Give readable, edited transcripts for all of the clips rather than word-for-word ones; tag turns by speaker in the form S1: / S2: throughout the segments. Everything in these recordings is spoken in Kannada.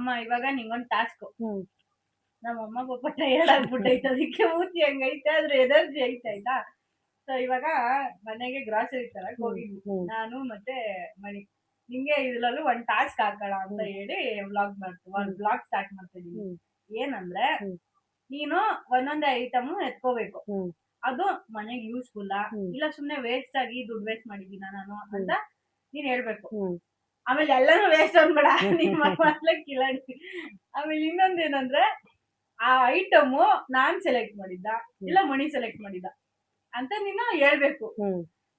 S1: ಅಮ್ಮ ಇವಾಗ ನಿಂಗೊಂದು ಟಾಸ್ಕ್. ನಮ್ಮಮ್ಮ ಪಾಪ ಟಯರ್ಡ್ ಆಗ್ಬಿಟ್ಟೈತೆ, ಅದಕ್ಕೆ ಮೂತಿ ಹಂಗೈತೆ, ಆದ್ರೆ ಎನರ್ಜಿ ಐತೆ ಆಯ್ತಾ. ಸೊ ಇವಾಗ ಮನೆಗೆ ಗ್ರಾಸರಿ ತರಕ್ ಹೋಗಿದ್ವಿ ನಾನು ಮತ್ತೆ ಮಣಿ. ನಿಂಗೆ ಇದ್ರಲ್ಲೂ ಒಂದ್ ಟಾಸ್ಕ್ ಹಾಕೋಣ ಅಂತ ಹೇಳಿ ಬ್ಲಾಗ್ ಸ್ಟಾರ್ಟ್ ಮಾಡ್ತಾ ಇದೀನಿ. ಏನಂದ್ರೆ ನೀನು ಒಂದೊಂದೇ ಐಟಮ್ ಎತ್ಕೋಬೇಕು. ಅದು ಮನೆಗೆ ಯೂಸ್ಫುಲ್ ಇಲ್ಲ ಸುಮ್ನೆ ವೇಸ್ಟ್ ಆಗಿ ದುಡ್ಡು ವೇಸ್ಟ್ ಮಾಡಿದೀನ ನಾನು ಅಂತ ನೀನ್ ಹೇಳ್ಬೇಕು. ಆಮೇಲೆ ಎಲ್ಲಾನು ವೇಸ್ಟ್ ಅನ್ಬೇಡ, ನಿಮ್ಮ ಕಿಲಾಡಿ. ಆಮೇಲೆ ಇನ್ನೊಂದೇನಂದ್ರೆ ಆ ಐಟಮ್ ನಾನ್ ಸೆಲೆಕ್ಟ್ ಮಾಡಿದ್ದ ಇಲ್ಲ ಮಣಿ ಸೆಲೆಕ್ಟ್ ಮಾಡಿದ್ದ ಅಂತ ನೀನು ಹೇಳ್ಬೇಕು.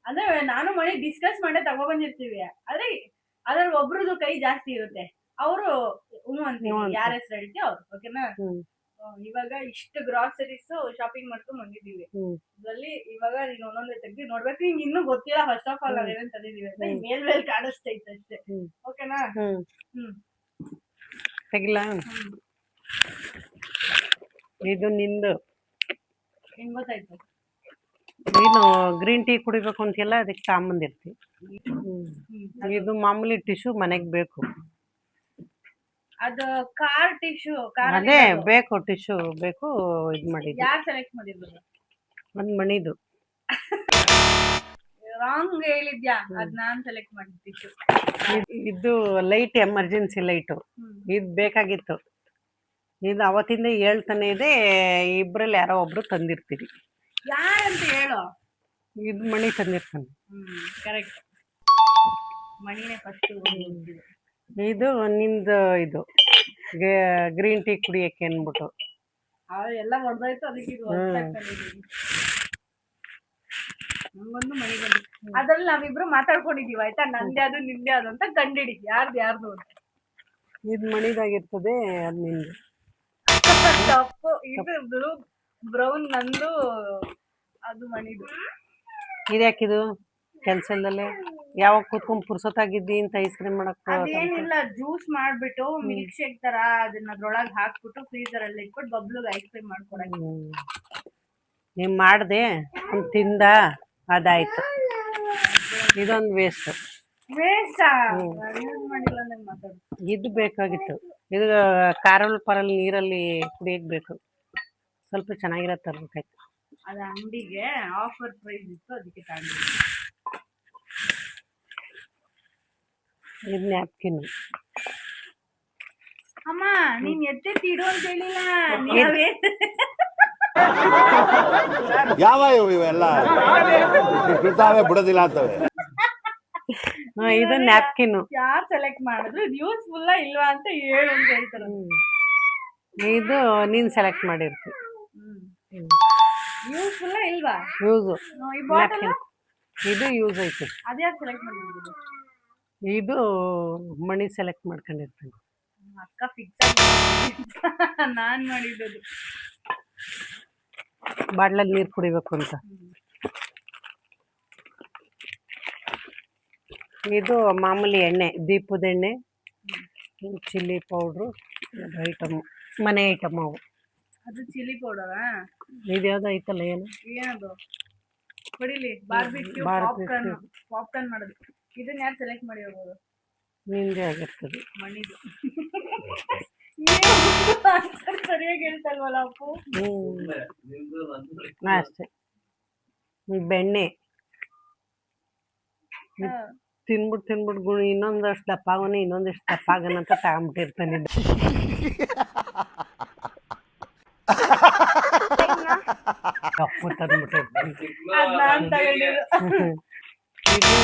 S1: ಅಂದ್ರೆ ನಾನು ಮಣಿ ಡಿಸ್ಕಸ್ ಮಾಡೇ ತಗೊಬಂದಿರ್ತೀವಿ, ಆದ್ರೆ ಅದ್ರಲ್ಲಿ ಒಬ್ರದ್ದು ಕೈ ಜಾಸ್ತಿ ಇರುತ್ತೆ, ಅವರು ಅಂತೀವಿ ಯಾರ ಹೆಸರು ಹೇಳ್ತೀವಿ ಅವ್ರು. ಓಕೆನಾ? ಇವಾಗ ಇಷ್ಟು ಗ್ರಾಸರೀಸ್ ಶಾಪಿಂಗ್ ಮಾಡ್ಕೊಂಡ್ ಬಂದಿದ್ದೀವಿ. ಇದ್ರಲ್ಲಿ ಇವಾಗ ನೀನ್ ಒಂದೊಂದೇ ತೆಗ್ದು ನೋಡ್ಬೇಕು. ನಿಂಗೆ ಇನ್ನೂ ಗೊತ್ತಿಲ್ಲ ಫಸ್ಟ್ ಆಫ್ ಆಲ್ ನಾವೇನೇನ್ ತಂದಿದೀವಿ ಅಂತ. ಮೇಲ್ ಕಾಣಿಸ್ತೈತೆ ಅಷ್ಟೇ. ಓಕೆನಾ?
S2: ತೆಗಿಲ್ಲ. ಇದು ನಿಂದು.
S1: ಹೆಂಗ್ ಗೊತ್ತಾಯ್ತು?
S2: ನೀನು ಗ್ರೀನ್ ಟೀ ಕುಡಿಬೇಕು ಅಂತೆಲ್ಲ ಅದಕ್ಕೆ ತಗೊಂಬಂದಿರ್ತಿ. ಇದು ಮಾಮೂಲಿ ಟಿಶ್ಯೂ ಮನೆಗ್ ಬೇಕು.
S1: ಅದು ಕಾರ್ ಟಿಶ್ಯೂ.
S2: ಅದೇ ಬೇಕು, ಟಿಶ್ಯೂ ಬೇಕು. ಇದು ಮಾಡಿದ್ದು
S1: ಯಾರು ಸೆಲೆಕ್ಟ್ ಮಾಡಿದ್ರು?
S2: ಒಂದ್ ಮಣಿದು.
S1: ರಾಂಗ್ ಹೇಳಿದ್ಯಾ? ಅದ್ ನಾನ್ ಸೆಲೆಕ್ಟ್ ಮಾಡಿದ್ ಟಿಶ್ಯೂ.
S2: ಇದು ಲೈಟ್, ಎಮರ್ಜೆನ್ಸಿ ಲೈಟು. ಇದು ಬೇಕಾಗಿತ್ತು. ಇದು ಅವತ್ತಿಂದ ಹೇಳ್ತಾನೆ ಇದೆ. ಇಬ್ರಲ್ಲಿ ಯಾರೋ ಒಬ್ರು ತಂದಿರ್ತೀರಿ.
S1: ಯಾರಂತ ಹೇಳೋ?
S2: ಇದು ಮಣಿ ತಂದಿರ್ತಾನೆ.
S1: Correct, ಮಣಿನೇ first.
S2: ಇದು ನಿಂದು. ಇದು ಗ್ರೀನ್ ಟೀ ಕುಡಿಯಕ್ಕೆ ಅನ್ಬಿಟ್ಟು
S1: ಎಲ್ಲ ಹೊಡೆದಾಯ್ತು. ಅದಕ್ಕೆ ನಂಗೊಂದು ಮಣಿ ಬಂದು ಅದ್ರಲ್ಲಿ ನಾವಿಬ್ರು ಮಾತಾಡ್ಕೊಂಡಿದೀವಿ ಆಯ್ತಾ, ನಂದೇ ಅದು ನಿಂದೆ ಅದು ಅಂತ ಕಂಡಿಡಿ ಯಾರ್ದು ಅಂತ.
S2: ಇದು ಮಣಿದಾಗಿರ್ತದೆ, ಅದು ನಿಂದು.
S1: ತಪ್ಪು. ಇದು ಬ್ಲೂ ಬ್ರೌನ್ ನಂದು, ಅದು ಮಣಿದು.
S2: ಇದ್ಯಾಕಿದು ಕೆಲ್ಸದಲ್ಲೇ ಯಾವಾಗ ಕೂತ್ಕೊಂಡ್ ಪುರ್ಸೊತ್ತಾಗಿದ್ದಿ ಅಂತ ಐಸ್ ಕ್ರೀಮ್ ಮಾಡಕ್?
S1: ಅದೇನಿಲ್ಲ, ಜ್ಯೂಸ್ ಮಾಡ್ಬಿಟ್ಟು ಮಿಲ್ಕ್ ಶೇಕ್ ತರ ಅದನ್ನ ಅದ್ರೊಳಗೆ ಹಾಕ್ಬಿಟ್ಟು ಫ್ರೀಜರ್ ಅಲ್ಲಿ ಇಟ್ಬಿಟ್ಟು ಬಬ್ಲುಗೆ ಐಸ್ ಕ್ರೀಮ್ ಮಾಡ್ಕೊಡಕ್ಕೆ.
S2: ನೀವ್ ಮಾಡ್ದೆ ತಿಂದ, ಅದಾಯ್ತು. ಇದೊಂದು ವೇಸ್ಟ್. ಇದು ಬೇಕಾಗಿತ್ತು. ಇದು ಕಾರಲ್ ಪರಲ್ ನೀರಲ್ಲಿ ಕುಡಿಯಕ್ ಬೇಕು. ಸ್ವಲ್ಪ ಚೆನ್ನಾಗಿರೋ ತರ್ಬೇಕಾಯ್ತು.
S1: ಅದ ಅಂಗಡಿಗೆ ಆಫರ್ ಪ್ರೈಸ್ ಇತ್ತು, ಅದಕ್ಕೆ ತಗೊಂಡಿದ್ದೆ.
S2: ಇದು ನ್ಯಾಪ್ಕಿನ್.
S1: ಅಮ್ಮ ನೀನ್ ಎತ್ತೆತ್ತಿ ಇಡು ಅಂತ ಹೇಳಿಲ್ಲ.
S3: ಯಾವ ಇವೆಲ್ಲ ಬಿಡ್ತಾವೆ ಬಿಡೋದಿಲ್ಲ ಅಂತವೆ.
S2: ಇದು ನ್ಯಾಪ್ಕಿನ್.
S1: ಯಾರು ಸೆಲೆಕ್ಟ್ ಮಾಡಿದ್ರು ಇದು ಯೂಸ್ಫುಲ್ ಇಲ್ವಾ ಅಂತ ಹೇಳು ಅಂತ ಹೇಳ್ತಾರೆ.
S2: ಇದು ನೀನ್ ಸೆಲೆಕ್ಟ್ ಮಾಡಿರ್ತಿ.
S1: ಯೂಸ್ಫುಲ್ ಇಲ್ವಾ?
S2: ಯೂಸ್.
S1: ಈ ಬಾಟಲ್
S2: ಇದು ಯೂಸ್ ಐತೆ.
S1: ಅದ್ಯಾರು ಸೆಲೆಕ್ಟ್ ಮಾಡಿದ್ರು?
S2: ಇದು ಮಣಿ ಸೆಲೆಕ್ಟ್ ಮಾಡ್ಕೊಂಡಿರ್ತೀನಿ.
S1: ಅಕ್ಕ ಫಿಕ್ಸ್ ನಾನ್ ಮಾಡಿದ್ದು.
S2: ಬಾಟ್ಲಲ್ಲಿ ನೀರು ಕುಡಿಬೇಕು ಅಂತ. ಇದು ಮಾಮೂಲಿ ಎಣ್ಣೆ, ದೀಪದ ಎಣ್ಣೆ, ಚಿಲ್ಲಿ ಪೌಡ್ರು, ಐಟಮ್, ಮನೆ ಐಟಮ್ ಅವು.
S1: ಅದು ಚಿಲ್ಲಿ ಪೌಡರಾ?
S2: ಇದ್ಯಾವ್ದು ಐತಲ್ಲ,
S1: ಏನದು? ಹೊಡಿಲಿ, ಬಾರ್ಬಿಕ್ಯೂ ಪಾಪ್ಕಾರ್ನ್ ಮಾಡೋದು. ಇದನ್ನ ಯಾರು ಸೆಲೆಕ್ಟ್ ಮಾಡಿ ಹೋಗೋದು?
S2: ನಿಂದೆ ಆಗಿರ್ತದೆ.
S1: ಮಣಿದು. ಸರಿಯಾಗಿ ಹೇಳ್ತಲ್ವಲ್ಲ ಅಪ್ಪು.
S2: ಅಷ್ಟೇ. ಬೆಣ್ಣೆ ತಿನ್ಬಿಟ್ಟು ಇನ್ನೊಂದಷ್ಟು ದಪ್ಪ ಆಗೋನೆ, ಇನ್ನೊಂದಷ್ಟು ದಪ್ಪ ಆಗೋಣ ಅಂತ ತಗೊಂಬಿಟ್ಟಿರ್ತಾನೆ. ಕಪ್ಪು ತಂದ್ಬಿಟ್ಟಿರ್ತಾನೆ. ಇದು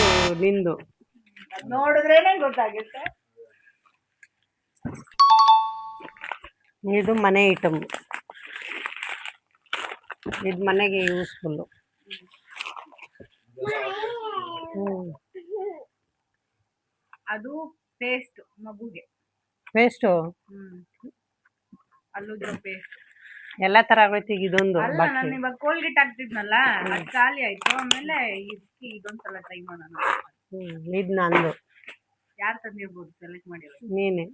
S2: ನಿಂದು.
S1: ನೋಡಿದ್ರೇನೆ ಗೊತ್ತಾಗುತ್ತೆ.
S2: ಇದು ಮನೆ ಐಟಮ್. ಇದು ಮನೆಗೆ ಯೂಸ್ಫುಲ್ಲು.
S1: ಅದು ಪೇಸ್ಟ್, ಮಗುಗೆ
S2: ಪೇಸ್ಟು.
S1: ಅಲ್ಲುದ್ರ ಪೇಸ್ಟ್
S2: ಎಲ್ಲ ತರ ಆಗೋಯ್ತು. ಈಗ ಇದೊಂದು
S1: ನಾನು ಇವಾಗ ಕೋಲ್ಗೇಟ್ ಹಾಕ್ತಿದ್ನಲ್ಲ, ಅದು ಖಾಲಿ ಆಯ್ತು. ಆಮೇಲೆ ಇದೊಂದ್ಸಲ ಟ್ರೈ ಮಾಡೋಣ.
S2: ಇದು ನಂದು.
S1: ಯಾರು ತಂದಿರ್ಬೋದು ಸೆಲೆಕ್ಟ್ ಮಾಡಿ?
S2: ನೀನೆ.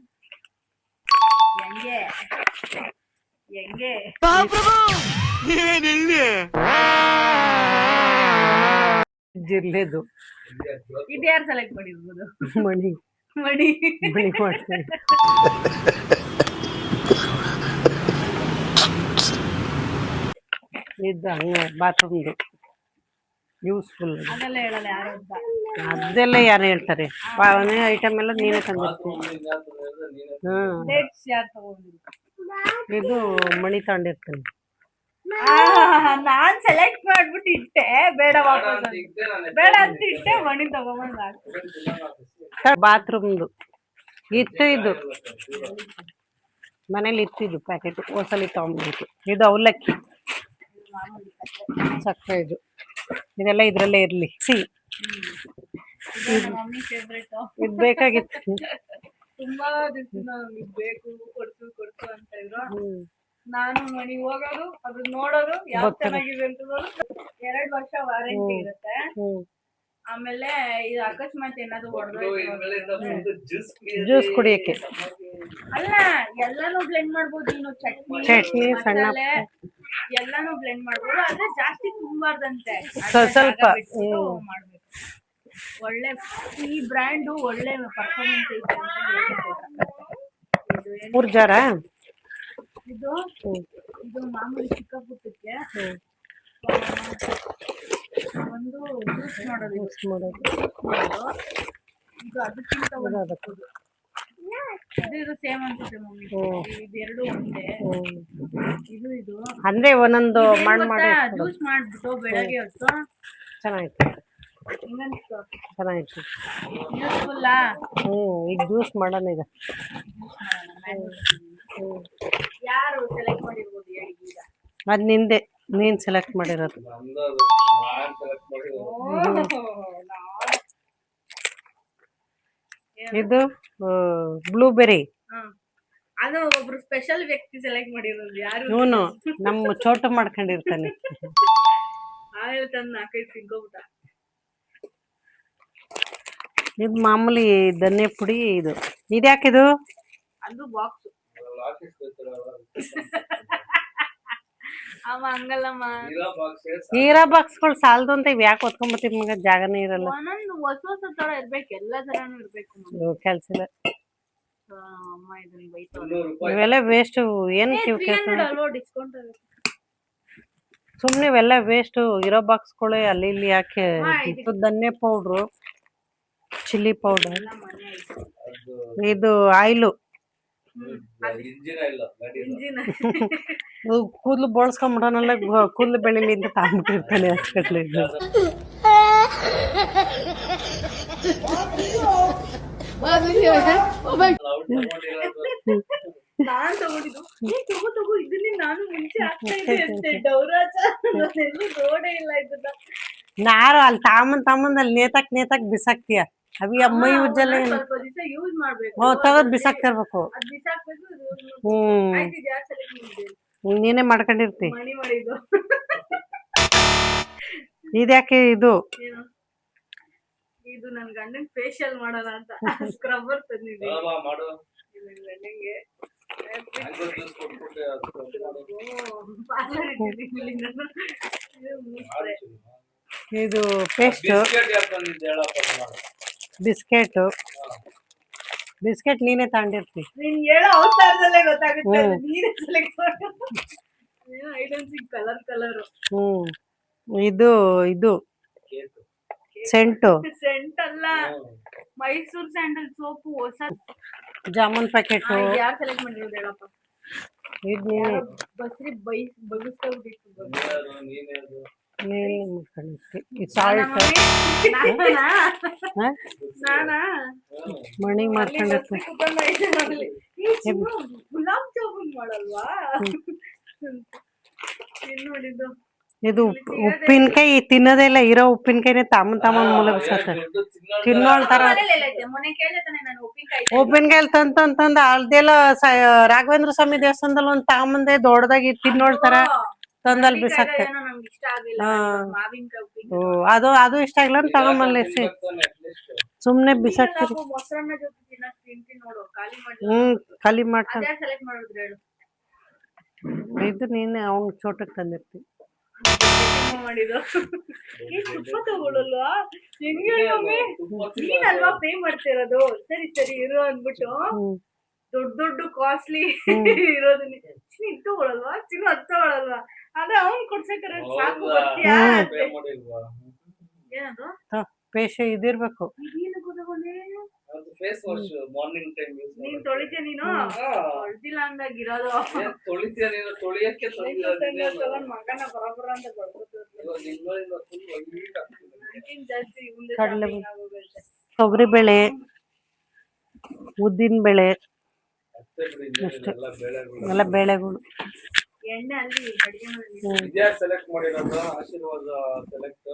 S1: ಹೆಂಗೆ
S2: ಜಿರ್ಲೆದು.
S1: ಇದು ಯಾರು ಸೆಲೆಕ್ಟ್ ಮಾಡಿರ್ಬೋದು?
S2: ಮಣಿ.
S1: ಮಣಿ
S2: ಮಣಿ ಮಾಡ್ತೀವಿ. ಇದು ಹಂಗೆ ಬಾತ್ರೂಮ್ದು ಯೂಸ್ಫುಲ್.
S1: ಅದೆಲ್ಲ ಹೇಳಲ್ಲ ಯಾರು ಅಂತ.
S2: ಅದೆಲ್ಲ ಯಾರು ಹೇಳ್ತಾರೆ? ಐಟಮ್ ಎಲ್ಲ ನೀನೇ ತಂದಿರ್ತೀನಿ.
S1: ಡೇಟ್ಸ್ ಯಾರು ತಗೊಂಡಿದ್ರು?
S2: ಇದು ಮಣಿ ತಗೊಂಡಿರ್ತೀನಿ.
S1: ನಾನ್ ಸೆಲೆಕ್ಟ್ ಮಾಡ್ಬಿಟ್ಟು ಇಟ್ಟೆ, ಬೇಡ ವಾಪಸ್ ಬೇಡ ಅಂತ ಇಟ್ಟೆ, ಮಣಿ ತಗೊಂಬಂದ್
S2: ಬಾತ್ರೂಮ್ದು ಇತ್ತು. ಇದು ಮನೇಲಿ ಇತ್ತಿದ್ದು ಪ್ಯಾಕೆಟ್ ಹೊಸಲಿ ತಗೊಂಡ್ಬಿಟ್ಟು. ಇದು ಅವಲಕ್ಕಿ, ಸಕ್ಕರೆ, ಇದೆಲ್ಲ ಇದ್ರಲ್ಲೇ ಇರ್ಲಿ.
S1: Mummy favourite.
S2: ಇದು ಬೇಕಾಗಿತ್ತು.
S1: ತುಂಬಾ ದಿವಸ ನಮ್ಗೆ ಬೇಕು, ಕೊಡ್ಸು ಅಂತ ಇದ್ರು. ನಾನು ಮಣಿ ಹೋಗೋದು, ಅದನ್ನ ನೋಡೋದು, ಯಾವ ಚೆನ್ನಾಗಿದೆ ಅಂತ 2 ವರ್ಷ ವಾರಂಟಿ ಇರುತ್ತೆ. ಆಮೇಲೆ ಇದು ಅಕಸ್ಮಾತ್ ಏನಾದ್ರು
S2: ಜ್ಯೂಸ್ ಕುಡಿಯಕ್ಕೆ
S1: ಅಲ್ಲ, ಎಲ್ಲಾನು ಬ್ಲೆಂಡ್ ಮಾಡ್ಬೋದು. ಇನ್ನು ಚಟ್ನಿ,
S2: ಸಣ್ಣ
S1: ಎಲ್ಲಾನು ಬ್ಲೆಂಡ್ ಮಾಡ್ಬೋದು. ಆದ್ರೆ ಜಾಸ್ತಿ ತುಂಬಾರ್ದಂತೆ,
S2: ಸ್ವಲ್ಪ
S1: ಮಾಡ್ಬೇಕು. ಒಳ್ಳೆ ಈ ಬ್ರ್ಯಾಂಡು ಒಳ್ಳೆ ಪರ್ಫಾರ್ಮೆನ್ಸ್ ಐತೆ ಅಂತ ಹೇಳ್ತಾರೆ.
S2: 3 ಜಾರ.
S1: ಇದು ಮಾಮೂಲಿ ಚಿಕ್ಕ ಪುಟ್ಟಕ್ಕೆ ಒಂದು ಜ್ಯೂಸ್ ಮಾಡೋದು. ಇದು ಅದಕ್ಕಿಂತ ಇದು ಸೇಮ್ ಅನ್ಸುತ್ತೆ ಮಮ್ಮಿ. ಇದೆರಡು ಒಂದೇ. ಇದು
S2: ಅಂದ್ರೆ ಒಂದೊಂದು ಮಾಡಿ
S1: ಜ್ಯೂಸ್ ಮಾಡ್ಬಿಟ್ಟು ಬೆಳಗ್ಗೆ ಹೊತ್ತು
S2: ಚೆನ್ನಾಗಿತ್ತು. ಚೆನ್ನಾಗಿತ್ತು.
S1: ಯೂಸ್ಫುಲ್ಲಾ?
S2: ಈಗ ಜ್ಯೂಸ್ ಮಾಡೋಣ. ಈಗ
S1: ಯಾರು ಸೆಲೆಕ್ಟ್ ಮಾಡಿರ್ಬೋದು ಹೇಳಿ? ಈಗ
S2: ಅದು ನಿಂದೆ, ನೀನ್ ಸೆಲೆಕ್ಟ್ ಮಾಡಿರೋದು. ಇದು ಬ್ಲೂಬೆರಿ.
S1: ಅದು ಒಬ್ರು ಸ್ಪೆಷಲ್ ವ್ಯಕ್ತಿ ಸೆಲೆಕ್ಟ್ ಮಾಡಿರೋದು. ಯಾರು?
S2: ಇವನು ನಮ್ಮ ಚೋಟು ಮಾಡ್ಕೊಂಡಿರ್ತಾನೆ.
S1: ಆಮೇಲೆ ತಂದು 4-5 ತಿನ್ಕೋಬಿಟ್ಟ.
S2: ಇದು ಮಾಮೂಲಿ ಧನ್ಯ ಪುಡಿ. ಇದ್ಯಾಕಿದು?
S1: ಅದು ಬಾಕ್ಸ್. ಅವ ಹಂಗಲ್ಲಮ್ಮ,
S2: ಹೀರಾ ಬಾಕ್ಸ್ಗಳು ಸಾಲದು ಅಂತ ಇವ್ ಯಾಕೆ ಹೊತ್ಕೊಂಬತ್ತೀವಿ ಮಗ? ಜಾಗನೇ ಇರಲ್ಲ.
S1: ಒಂದೊಂದು ಹೊಸ ತರ ಇರ್ಬೇಕು, ಎಲ್ಲ ತರಾನು ಇರ್ಬೇಕು.
S2: ಕೆಲ್ಸ ಇಲ್ಲ.
S1: ಅಮ್ಮ ಇದನ್ನ ಬೈತಾರೆ.
S2: ಇವೆಲ್ಲ ವೇಸ್ಟ್. ಏನ್
S1: ಡಿಸ್ಕೌಂಟ್
S2: ಸುಮ್ನೆ ಇವೆಲ್ಲ ವೇಸ್ಟ್. ಇರೋ ಬಾಕ್ಸ್ಗಳೇ ಅಲ್ಲಿ ಇಲ್ಲಿ ಯಾಕೆ? ಧನ್ಯ ಪೌಡ್ರು, ಚಿಲ್ಲಿ ಪೌಡರ್, ಇದು ಆಯಿಲು. ಕೂದಲು ಬೋಳ್ಸ್ಕೊಂಡ್ಬಿಡೋನಲ್ಲ, ಕೂದಲು ಬೆಳಿಲಿ ಅಂತ ತಾಂಬಿಟ್ಟಿರ್ತಾನೆ ಅಷ್ಟೇ.
S1: ನಾನ್ ತಗೊಂಡಿದ್ದು ತಗೋ ಇದನ್ನೇ ನಾನು ಮುಂಚೆ ಆಗ್ತಾ ಇದೆ ಅಂತೆ. ಡೌರಾಜ ನೋಡೇ ಇಲ್ಲ ಇದನ್ನ.
S2: ನಾರು ಅಲ್ಲಿ ತಾಮಂದ್ ಅಲ್ಲಿ ನೇತಾಕ್ ಬಿಸಾಕ್ತಿಯ. ಅವಿ ಮೈ ಉಜ್ಜಲ್ಲ.
S1: ಸ್ವಲ್ಪ ದಿವಸ ಯೂಸ್ ಮಾಡ್ಬೇಕು.
S2: ತಗದ್ ಬಿಸಾಕ್ತಿರ್ಬೇಕು. ನೀನೇ ಮಾಡ್ಕೊಂಡಿರ್ತಿ.
S1: ಮಣಿ ಮಾಡಿದ್ದು
S2: ಇದ್ಯಾಕೆ? ಇದು
S1: ನನ್ ಗಂಡನ್ ಫೇಶಿಯಲ್ ಮಾಡೋಣ ಅಂತ ಸ್ಕ್ರಬ್ಬರ್ ತಂದಿದ್ದೀನಿ. ಗಂಡಂಗೆ
S2: ಇದು ಪೇಸ್ಟ್, ಬಿಸ್ಕೆಟ್ ನೀನೇ ತಗೊಂಡಿರ್ತಿ.
S1: ನೀನ್ ಹೇಳೋ ಅವತಾರದಲ್ಲೇ ಗೊತ್ತಾಗುತ್ತೆ. ನೀನೇ ಸೆಲೆಕ್ಟ್ ಮಾಡು. ಕಲರ್.
S2: ಇದು ಸೆಂಟು.
S1: ಸೆಂಟ್ ಅಲ್ಲ, ಮೈಸೂರ್ ಸ್ಯಾಂಡಲ್ ಸೋಪು ಹೊಸ.
S2: ಜಾಮೂನ್ ಪ್ಯಾಕೆಟ್.
S1: ಯಾರು ಸೆಲೆಕ್ಟ್ ಮಾಡಿರೋದು ಹೇಳಪ್ಪ? ಬಸ್ರಿ ಬಗಿಸ್ಕೊಬಿಟ್ಟಿತ್ತು.
S2: ಸಾಲ್ಟ್ ಮಣಿ ಮಾಡ್ಕೊಂಡಿರ್ತೀನಿ.
S1: ಗುಲಾಬ್ ಜಾಮೂನ್ ಮಾಡಲ್ವಾ? ನೋಡಿದ್ದು
S2: ಇದು ಉಪ್ಪಿನಕಾಯಿ ತಿನ್ನೋದೆಲ್ಲ. ಇರೋ ಉಪ್ಪಿನಕಾಯಿನೇ ತಾಮನ್ ಮುಲಗಿಸತ್ತೆ. ತಿನ್ನೋಳ್ ತರ ಉಪ್ಪಿನಕಾಯಿ ತಂತಂದ ಅಲ್ದೆಲ್ಲ ರಾಘವೇಂದ್ರ ಸ್ವಾಮಿ ದೇವಸ್ಥಾನದಲ್ಲಿ ಒಂದ್ ತಾಮಂದೆ ದೊಡ್ಡದಾಗಿ ತಿನ್ನೋಳ್ ತರ ತಂದಲ್ಲಿ ಬಿಸಾಕ್ತೆ. ಅದು ಇಷ್ಟ ಆಗಿಲ್ಲ ಅಂತ ತಗೊಂಬಲ್ಲಿ ಸುಮ್ನೆ ಬಿಸಾಕ್ತಿರಿ. ಖಾಲಿ ಮಾಡ್ತಾರೆ. ಇದು ನೀನೆ ಅವ್ನ್ ಚೋಟಕ್ ತಂದಿರ್ತಿ.
S1: ಮಾಡಿದ್ದು ಈ ತುಪ್ಪ ತಗೊಳ್ಳಲ್ವಾ ಹೆಂಗೆ ಮಮ್ಮಿ ನೀನಲ್ವಾ ಪೇ ಮಾಡ್ತಿರೋದು ಸರಿ ಸರಿ ಇರು ಅಂದ್ಬಿಟ್ಟು ದೊಡ್ಡ ಕಾಸ್ಟ್ಲಿ ಇರೋದನ್ನ ನೀನ್ ತಗೊಳಲ್ವಾ ಚಿನ್ನು ಅದ್ ತಗೊಳಲ್ವಾ ಅದೇ ಅವ್ನ್ ಕೊಡ್ಸಕ್ಕಾರ ಸಾಕು ಬರ್ತೀಯಾ ಏನದು
S2: ಪೇಶ ಇದಿರ್ಬೇಕು.
S1: ಇದೇನಕ್ಕೂ ತಗೊಂಡೆ
S4: face wash morning time use ಮಾಡಿ.
S1: ನೀನ್ ತೊಳಿತೀಯ ನೀನು ತೊಳ್ದಿಲ್ಲ ಅಂದಾಗಿರೋದು
S4: ತೊಳಿತೀಯ ನೀನು ತೊಳಿಯಕ್ಕೆ
S1: ತಗೊಂಡ್ ಮಗನ ಬರಬರ ಅಂತ ಜಾಸ್ತಿ ಮುಂದೆ
S2: ಕಡಲೆ ತೊಗರಿಬೇಳೆ ಉದ್ದಿನ ಬೇಳೆ ಎಲ್ಲ ಬೇಳೆಗಳು
S1: ಎಣ್ಣೆ ಅಲ್ಲಿ ಅಡಿಗೆ
S4: ಇದ್ಯಾ ಸೆಲೆಕ್ಟ್ ಮಾಡಿರೋದು ಆಶೀರ್ವಾದ ಸೆಲೆಕ್ಟ್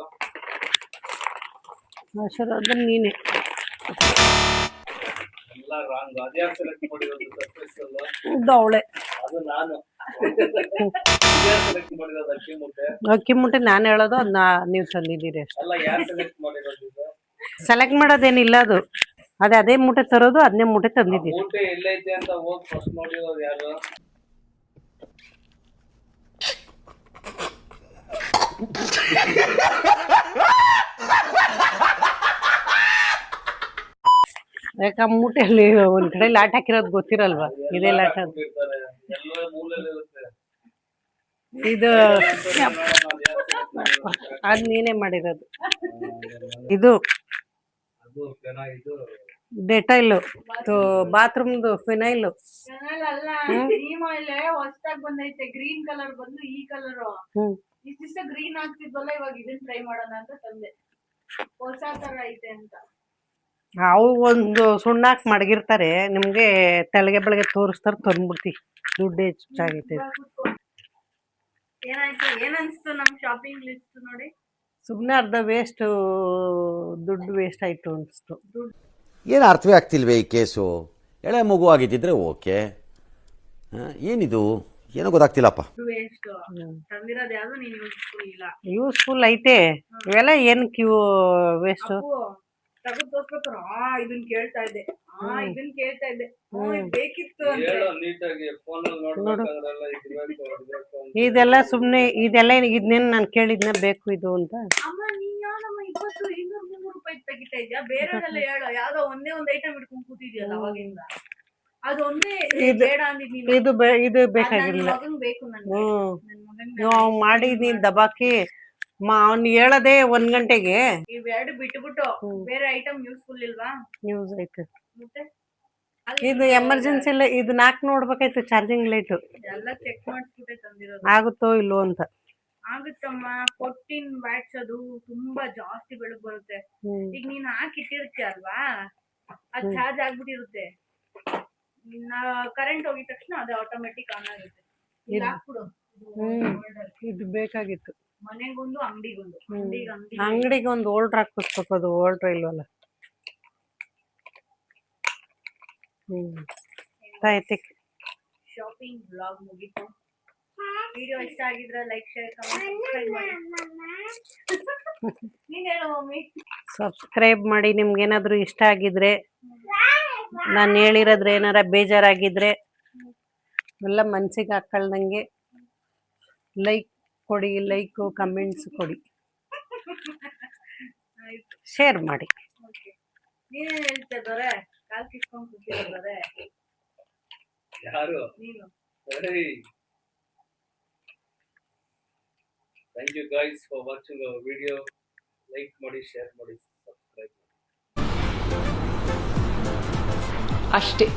S2: ಆಶೀರ್ವಾದ ನೀನೆ
S4: ಎಲ್ಲ ರಾಂಗ್ ಅದ್ಯಾ ಸೆಲೆಕ್ಟ್ ಮಾಡಿರೋದು ಸರ್ಪ್ರೈಸ್ ಅಲ್ಲ
S2: ದವಳೆ
S4: ಅದು ನಾನು ಇದ್ಯಾ ಸೆಲೆಕ್ಟ್ ಮಾಡಿರೋದು
S2: ಅಕ್ಕಿ ಮುಟ್ಟೆ ನಾನು ಹೇಳೋದು ಅದನ್ನ ನೀವು ತಂದಿದ್ದೀರಿ ಅಷ್ಟೇ.
S4: ಅಲ್ಲ ಯಾರು ಸೆಲೆಕ್ಟ್ ಮಾಡಿರೋದು ಇದು
S2: ಸೆಲೆಕ್ಟ್ ಮಾಡೋದೇನಿಲ್ಲ ಅದು ಅದೇ ಮೂಟೆ ತರೋದು ಅದನ್ನೇ ಮೂಟೆ ತಂದಿದ್ದೀರಿ.
S4: ಮೂಟೆ ಎಲ್ಲೈತೆ ಅಂತ ಹೋಗಿ ಫಸ್ಟ್ ನೋಡಿರೋದು ಯಾರು
S2: ಯಾಕ ಮೂಟೆಯಲ್ಲಿ ಒಂದ್ ಕಡೆ ಲಾಟ್ ಹಾಕಿರೋದು ಗೊತ್ತಿರಲ್ವಾ ಇದೇ ಲಾಟ್ ಅಂತ.
S4: ಎಲ್ಲ ಮೂಲೆಯಲ್ಲಿ ಇರುತ್ತೆ
S2: ಇದು ಅದ್ ನೀನೇ ಮಾಡಿರೋದು. ಇದು
S4: ಅದು ಇದು
S2: ಡೆಟೈಲು ಬಾತ್ರೂಮ್ದು ಫಿನೈಲು
S1: ಅಲ್ಲ ಕ್ರೀಮ್ ಆಯಿಲ್ ಹೊಸದಾಗಿ ಬಂದೈತೆ ಗ್ರೀನ್ ಕಲರ್ ಬಂದು ಈ ಕಲರ್ ಇಷ್ಟಿಷ್ಟ ಗ್ರೀನ್ ಆಗ್ತಿದ್ವಲ್ಲ ಇವಾಗ ಇದನ್ನ ಟ್ರೈ ಮಾಡೋಣ ಅಂತ ತಂದೆ ಹೊಸ ತರ ಐತೆ ಅಂತ.
S2: ಅವು ಒಂದು ಸುಣ್ಣಾಕ್ ಮಡಗಿರ್ತಾರೆ ನಿಮ್ಗೆ ತೆಳಗೆ ಬೆಳಗ್ಗೆ ತೋರಿಸ್ತಾರೆ ತಂದ್ಬಿಡ್ತಿ ದುಡ್ಡು ಹೆಚ್ಚಾಗೈತೆ.
S1: ಏನಾಯ್ತು ಏನ್ ಅನ್ಸ್ತು ನಮ್ ಶಾಪಿಂಗ್ ಲಿಸ್ಟ್ ನೋಡಿ
S2: ಸುಮ್ನೆ ಅರ್ಧ ವೇಸ್ಟ್ ದುಡ್ಡು ವೇಸ್ಟ್ ಆಯ್ತು ಅನ್ಸ್ತು.
S3: ಏನು ಅರ್ಥವೇ ಆಗ್ತಿಲ್ವೇ ಈ ಕೇಸು? ಎಳೆ ಮಗು ಆಗಿದ್ದಿದ್ರೆ ಓಕೆ, ಏನಿದು ಏನೋ ಗೊತ್ತಾಗ್ತಿಲ್ಲಪ್ಪ.
S1: ವೇಸ್ಟ್ ತಂದಿರೋದು ಯಾವ್ದು ನೀನ್ ಯೂಸ್ಫುಲ್ ಇಲ್ಲ.
S2: ಯೂಸ್ಫುಲ್ ಐತೆ ಇವೆಲ್ಲ ಏನ್ ವೇಸ್ಟ್
S1: ತಗದ್ ತೋರ್ಸ್ಕೊತಾರ ಇದನ್ ಕೇಳ್ತಾ ಇದ್ದೆ ಇದನ್ ಕೇಳ್ತಾ ಇದ್ದೆ ಬೇಕಿತ್ತು ಅಂತ
S4: ಹೇಳೋ ನೀಟಾಗಿ ಫೋನ್ ಅಲ್ಲಿ ನೋಡ್ಬೇಕಾದ್ರೆಲ್ಲ
S2: ಇದೆಲ್ಲ ಸುಮ್ನೆ ಇದೆಲ್ಲ ಇದನ್ನೇನು ನಾನು ಕೇಳಿದ್ನ ಬೇಕು ಇದು ಅಂತ.
S1: ಅಮ್ಮ ನೀನ್ ಯಾವಮ್ಮ 200-300 ರೂಪಾಯಿ ತೆಗಿತಾ ಇದ್ಯಾ? ಬೇರೆದೆಲ್ಲ ಹೇಳೋ ಯಾವ್ದೋ ಒಂದೇ ಒಂದ್ ಐಟಮ್ ಇಟ್ಕೊಂಡ್ ಕೂತಿದ್ಯಲ್ಲ ಅವಾಗಿಂದ ಅದು ಒಂದೇ ಬೇಡ ಅಂದಿದ್ದೀನಿ.
S2: ಇದು ಬೇಕಾಗಿಲ್ಲ
S1: ಮಗನ್ ಬೇಕು ನನ್ ಮಗನ್
S2: ನಾವು ಮಾಡಿ ನೀನ್ ದಬಾಕಿ ಅವ್ನು ಹೇಳದೆ 1 ಗಂಟೆಗೆ
S1: ಇವೆರಡು ಬಿಟ್ಬಿಟ್ಟು ಬೇರೆ ಐಟಮ್ ಯೂಸ್ಫುಲ್ ಇಲ್ವಾ?
S2: ಯೂಸ್ ಐತೆ.
S1: ಮತ್ತೆ
S2: ಇದು ಎಮರ್ಜೆನ್ಸಿ ಇಲ್ಲ ಇದನ್ನ ಹಾಕಿ ನೋಡ್ಬೇಕಾಯ್ತು ಚಾರ್ಜಿಂಗ್ ಲೈಟ್
S1: ಎಲ್ಲ ಚೆಕ್ ಮಾಡಿಸ್ಬಿಟ್ಟೆ ತಂದಿರೋದು
S2: ಆಗುತ್ತೋ ಇಲ್ಲೋ ಅಂತ.
S1: ಆಗುತ್ತಮ್ಮ 14 ವ್ಯಾಟ್ಸ್ ಅದು ತುಂಬಾ ಜಾಸ್ತಿ ಬೆಳಕು ಬರುತ್ತೆ. ಈಗ ನೀನ್ ಹಾಕಿಟ್ಟಿರ್ತೀಯ ಅಲ್ವಾ ಅದ್ ಚಾರ್ಜ್ ಆಗ್ಬಿಟ್ಟಿರುತ್ತೆ. ಕರೆಂಟ್ ಹೋಗಿದ ತಕ್ಷಣ ಅದು ಆಟೋಮೆಟಿಕ್ ಆನ್ ಆಗುತ್ತೆ. ಇದು ಹಾಕ್ಬಿಡು.
S2: ಇದು ಬೇಕಾಗಿತ್ತು
S1: ಮನೆಗೊಂದು ಅಂಗಡಿಗೊಂದು
S2: ಅಂಗಡಿಗೆ ಒಂದು ಓಲ್ಡ್ರ್ ಹಾಕಿಸ್ಬೇಕು. ಅದು ಓಲ್ಡ್ರ್ ಇಲ್ವಲ್ಲ.
S1: ಶಾಪಿಂಗ್ ಬ್ಲಾಗ್ ಮುಗೀತು. ವಿಡಿಯೋ ಇಷ್ಟ ಆಗಿದ್ರೆ ಲೈಕ್ ಶೇರ್ ಕಮೆಂಟ್ ಸಬ್ಸ್ಕ್ರೈಬ್ ಮಾಡಿ. ನೀನ್ ಹೇಳು ಮಮ್ಮಿ.
S2: ಸಬ್ಸ್ಕ್ರೈಬ್ ಮಾಡಿ. ನಿಮ್ಗೇನಾದ್ರೂ ಇಷ್ಟ ಆಗಿದ್ರೆ ನಾನು ಹೇಳಿರೋದ್ರೆ ಏನಾರ ಬೇಜಾರಾಗಿದ್ರೆ ಎಲ್ಲ ಮನ್ಸಿಗೆ ಹಾಕೊಳ್ದಂಗೆ ಲೈಕ್ ಕೊಡಿ, ಲೈಕು ಕಮೆಂಟ್ಸ್ ಕೊಡಿ, ಶೇರ್ ಮಾಡಿ.
S1: ನೀನೇನ್ ಹೇಳ್ತಿದ್ದಾರೆ? ಕಾಲ್ ಕಿಸ್ಕೊಂಡ್ ಕೂತಿದ್ದಾರೆ
S4: ಯಾರು
S1: ನೀನು.
S4: Thank you guys for watching our video. Like ಮಾಡಿ, ಶೇರ್ ಮಾಡಿ, ಸಬ್ಸ್ಕ್ರೈಬ್ ಮಾಡಿ
S5: ಅಷ್ಟೇ.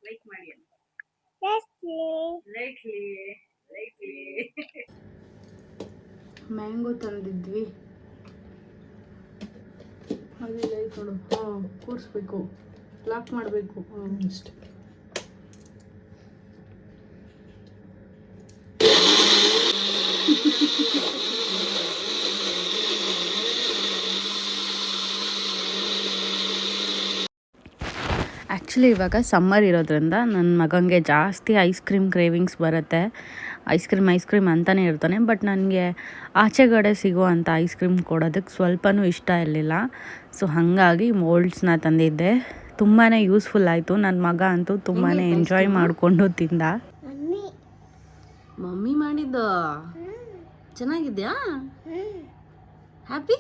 S1: ಲೈಕ್ ಮಾಡಿ ಅಂತ ಲೈಕ್ಲಿ
S5: ಮ್ಯಾಂಗೋ ತಂದಿದ್ವಿ ಅದೆಲ್ಲ ಐತೆ ನೋಡು. ಕೂರಿಸ್ಬೇಕು, ಲಾಕ್ ಮಾಡಬೇಕು ಅಷ್ಟೇ. ಆ್ಯಕ್ಚುಲಿ ಇವಾಗ ಸಮ್ಮರ್ ಇರೋದ್ರಿಂದ ನನ್ನ ಮಗನಿಗೆ ಜಾಸ್ತಿ ಐಸ್ ಕ್ರೀಮ್ ಕ್ರೇವಿಂಗ್ಸ್ ಬರುತ್ತೆ. ಐಸ್ ಕ್ರೀಮ್ ಅಂತಲೇ ಇರ್ತಾನೆ. ಬಟ್ ನನಗೆ ಆಚೆಗಡೆ ಸಿಗುವಂಥ ಐಸ್ ಕ್ರೀಮ್ ಕೊಡೋದಕ್ಕೆ ಸ್ವಲ್ಪನೂ ಇಷ್ಟ ಇರಲಿಲ್ಲ. ಸೊ ಹಾಗಾಗಿ ಮೋಲ್ಡ್ಸ್ನ ತಂದಿದ್ದೆ. ತುಂಬಾ ಯೂಸ್ಫುಲ್ ಆಯಿತು. ನನ್ನ ಮಗ ಅಂತೂ ತುಂಬಾ ಎಂಜಾಯ್ ಮಾಡಿಕೊಂಡು ತಿಂದ. ಮಮ್ಮಿ ಮಾಡಿದ್ದು ಚೆನ್ನಾಗಿದ್ಯಾ? ಹ್ಯಾಪಿ?